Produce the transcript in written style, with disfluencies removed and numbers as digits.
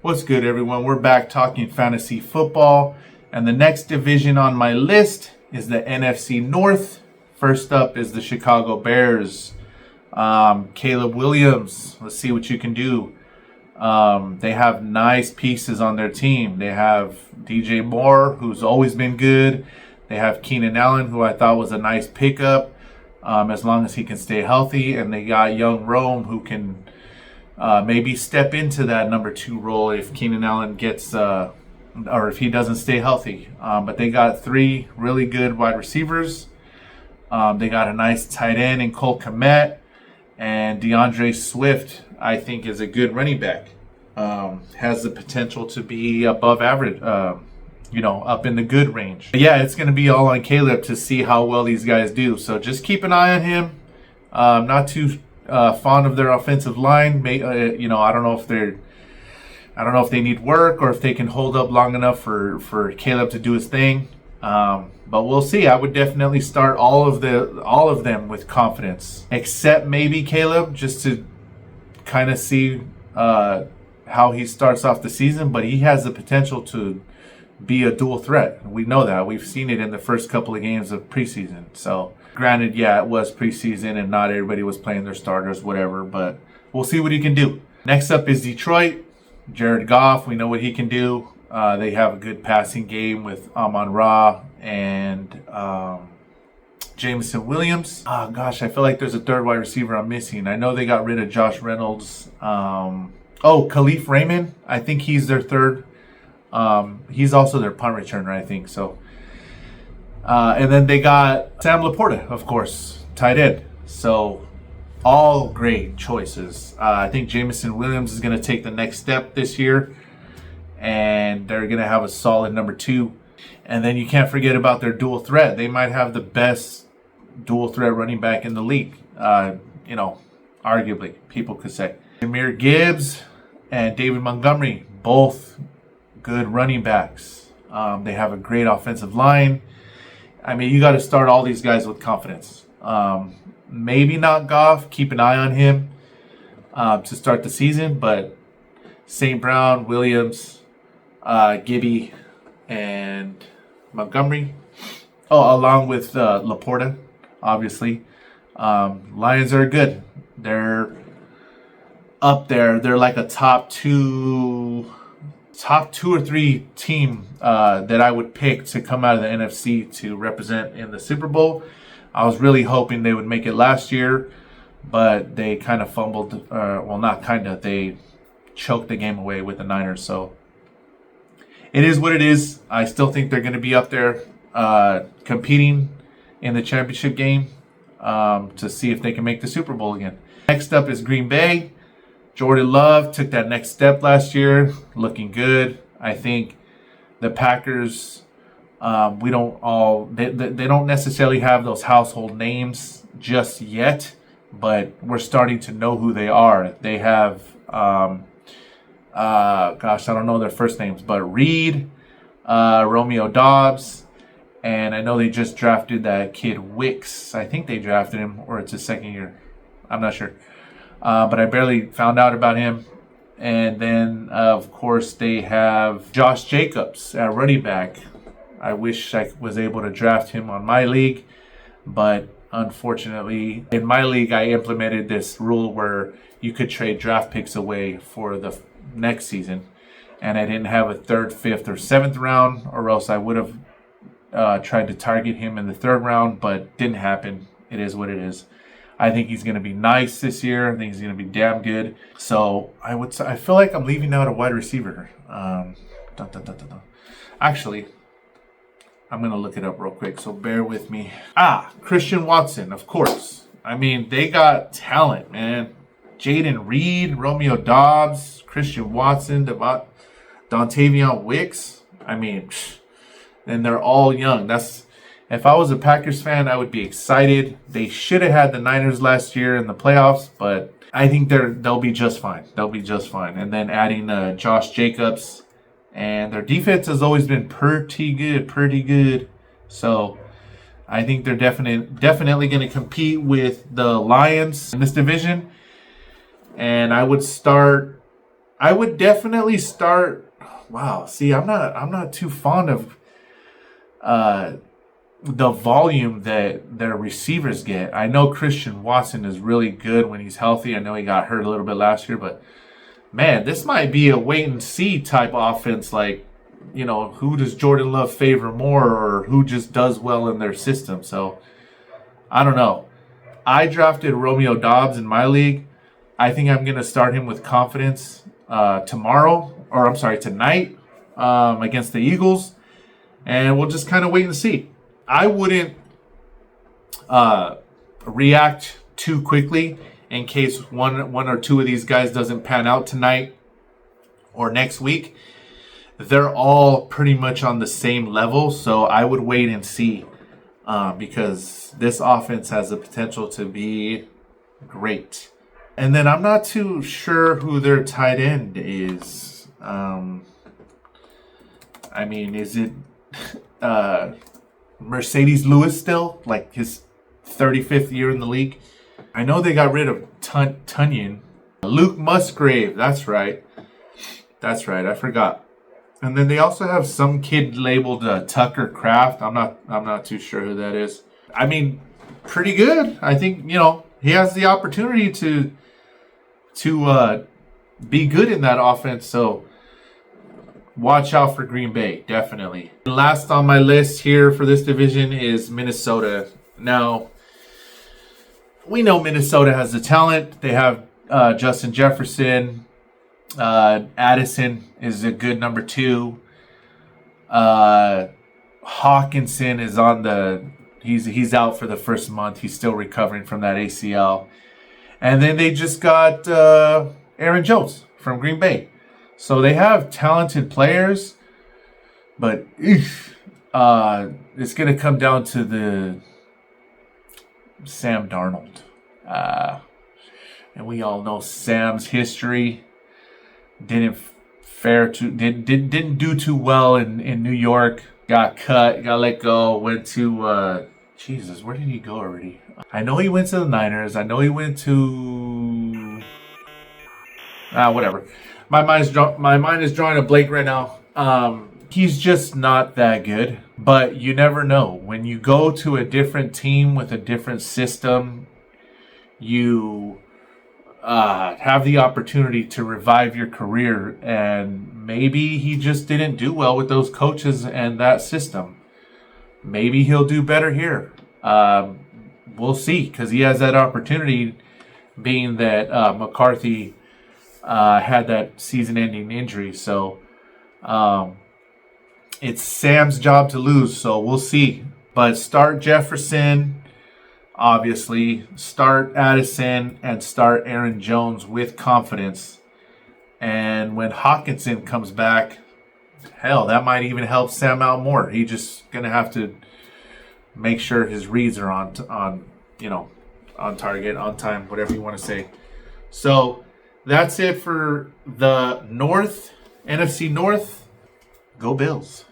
What's good, everyone? We're back talking fantasy football, and the next division on my list is the NFC North. First up is the Chicago Bears. Caleb Williams, let's see what you can do. They have nice pieces on their team. They have DJ Moore, who's always been good. They have Keenan Allen, who I thought was a nice pickup, as long as he can stay healthy. And they got young Rome, who can maybe step into that number 2 role if Keenan Allen gets, or if he doesn't stay healthy. But they got 3 really good wide receivers. They got a nice tight end in Cole Kmet, and DeAndre Swift, I think, is a good running back. Has the potential to be above average, up in the good range. But yeah, it's going to be all on Caleb to see how well these guys do. So just keep an eye on him. Not too fond of their offensive line. I don't know if they need work or if they can hold up long enough for Caleb to do his thing. But we'll see. I would definitely start all of them with confidence, except maybe Caleb, just to kind of see how he starts off the season. But he has the potential to be a dual threat. We know that. We've seen it in the first couple of games of preseason. So granted, yeah, it was preseason and not everybody was playing their starters, whatever. But we'll see what he can do. Next up is Detroit. Jared Goff. We know what he can do. They have a good passing game with Amon-Ra and Jameson Williams. Oh, gosh, I feel like there's a third wide receiver I'm missing. I know they got rid of Josh Reynolds. Khalif Raymond. I think he's their third. He's also their punt returner, I think. So, and then they got Sam Laporta, of course, tight end. So, all great choices. I think Jameson Williams is going to take the next step this year, and they're going to have a solid number 2. And then you can't forget about their dual threat. They might have the best dual threat running back in the league. Arguably, people could say. Jahmyr Gibbs and David Montgomery, both good running backs. They have a great offensive line. I mean, you got to start all these guys with confidence. Maybe not Goff. Keep an eye on him to start the season. But St. Brown, Williams, Gibby, and Montgomery. Along with Laporta, obviously. Lions are good. They're up there. They're like a top two or three team that I would pick to come out of the NFC to represent in the Super Bowl. I was really hoping they would make it last year, but they kind of fumbled. They choked the game away with the Niners. So it is what it is. I still think they're going to be up there competing in the championship game to see if they can make the Super Bowl again. Next up is Green Bay. Jordan Love took that next step last year, looking good. I think the Packers, they don't necessarily have those household names just yet, but we're starting to know who they are. They have, I don't know their first names, but Reed, Romeo Dobbs, and I know they just drafted that kid Wicks. I think they drafted him, or it's his second year. I'm not sure. But I barely found out about him. And then, of course, they have Josh Jacobs at running back. I wish I was able to draft him on my league. But unfortunately, in my league, I implemented this rule where you could trade draft picks away for the next season. And I didn't have a 3rd, 5th, or 7th round, or else I would have tried to target him in the 3rd round, but didn't happen. It is what it is. I think he's going to be nice this year. I think he's going to be damn good. So I feel like I'm leaving out a wide receiver. Actually, I'm going to look it up real quick, so bear with me. Christian Watson, of course. I mean, they got talent, man. Jaden Reed, Romeo Dobbs, Christian Watson, Dontavion Wicks. I mean, and they're all young. If I was a Packers fan, I would be excited. They should have had the Niners last year in the playoffs, but I think they'll be just fine. They'll be just fine. And then adding Josh Jacobs, and their defense has always been pretty good. So I think they're definitely going to compete with the Lions in this division. And I would start I would definitely start. Wow, see, I'm not too fond of the volume that their receivers get. I know Christian Watson is really good when he's healthy. I know he got hurt a little bit last year, but man, this might be a wait and see type offense. Like, who does Jordan Love favor more, or who just does well in their system? So I don't know. I drafted Romeo Dobbs in my league. I think I'm going to start him with confidence tonight against the Eagles, and we'll just kind of wait and see. I wouldn't react too quickly in case one or two of these guys doesn't pan out tonight or next week. They're all pretty much on the same level, so I would wait and see because this offense has the potential to be great. And then I'm not too sure who their tight end is. Is it Mercedes Lewis still? Like his 35th year in the league? I know they got rid of Tunyon. Luke Musgrave, that's right. I forgot. And then they also have some kid labeled Tucker Kraft. I'm not too sure who that is. I mean, pretty good. I think, he has the opportunity to be good in that offense. So watch out for Green Bay, definitely. Last on my list here for this division is Minnesota. Now, we know Minnesota has the talent. They have Justin Jefferson. Addison is a good number 2. Hawkinson is he's out for the first month. He's still recovering from that ACL. And then they just got Aaron Jones from Green Bay. So they have talented players, but it's going to come down to the Sam Darnold. And we all know Sam's history. Didn't do too well in New York. Got cut, got let go, went to Jesus, where did he go already? I know he went to the Niners. I know he went to whatever. My mind is drawing a blank right now. He's just not that good. But you never know. When you go to a different team with a different system, you have the opportunity to revive your career. And maybe he just didn't do well with those coaches and that system. Maybe he'll do better here. We'll see, because he has that opportunity, being that McCarthy had that season-ending injury. So it's Sam's job to lose, so we'll see. But start Jefferson, obviously. Start Addison and start Aaron Jones with confidence. And when Hawkinson comes back, hell, that might even help Sam out more. He's just going to have to make sure his reads are on target, on time, whatever you want to say. So that's it for the NFC North. Go Bills.